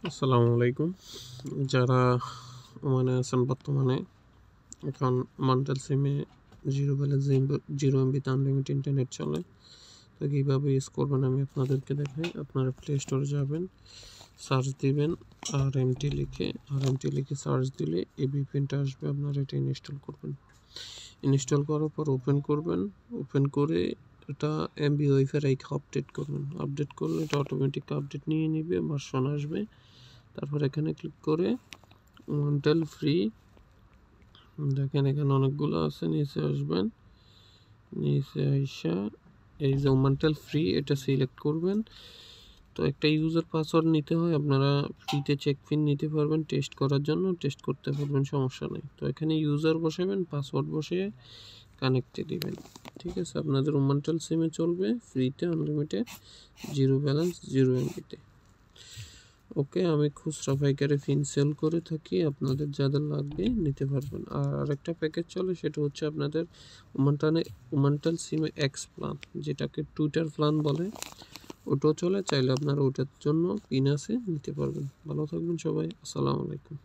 আসসালামু আলাইকুম। যারা ওমানে আছেন বর্তমানে এখন মন্টেল সিমে zero balance 0 MB unlimited internet চলে, তো কীভাবে ইউজ করবেন আমি আপনাদেরকে দেখাই। আপনারা প্লে স্টোরে যাবেন, সার্চ দিবেন RMT লিখে সার্চ দিলে এই ভিপিএনটা আসবে। আপনারা এটা ইনস্টল করবেন। ইনস্টল করার পর ওপেন করবেন। ওপেন করে এটা এমবি ওয়াইফাই রেখে আপডেট করবেন। আপডেট করলে এটা অটোমেটিক আপডেট নিয়ে নেবে, ভার্সন আসবে। তারপর এখানে ক্লিক করে মন্টেল ফ্রি, দেখেন এখানে অনেকগুলো আছে, নিচে আসবেন। নিচে আইসা এই যে মন্টেল ফ্রি এটা সিলেক্ট করবেন। তো একটা ইউজার পাসওয়ার্ড নিতে হয়, আপনারা ফ্রিতে চেক পিন নিতে পারবেন টেস্ট করার জন্য, টেস্ট করতে পারবেন, সমস্যা নেই। তো এখানে ইউজার বসাবেন, পাসওয়ার্ড বসিয়ে কানেক্টে দিবেন। ঠিক আছে, আপনাদের মন্টেল সিমে চলবে ফ্রিতে আনলিমিটেড জিরো ব্যালেন্স 0 MB। ওকে, আমি খুচরা পাইকারি পিন সেল করে থাকি, আপনাদের যাদের লাগবে নিতে পারবেন। আর আরেকটা প্যাকেজ চলে, সেটা হচ্ছে আপনাদের ওমান্টাল সিমে এক্স প্ল্যান, যেটাকে টুইটার প্ল্যান বলে, ওটাও চলে। চাইলে আপনারা ওটার জন্য পিন আছে, নিতে পারবেন। ভালো থাকবেন সবাই, আসসালামু আলাইকুম।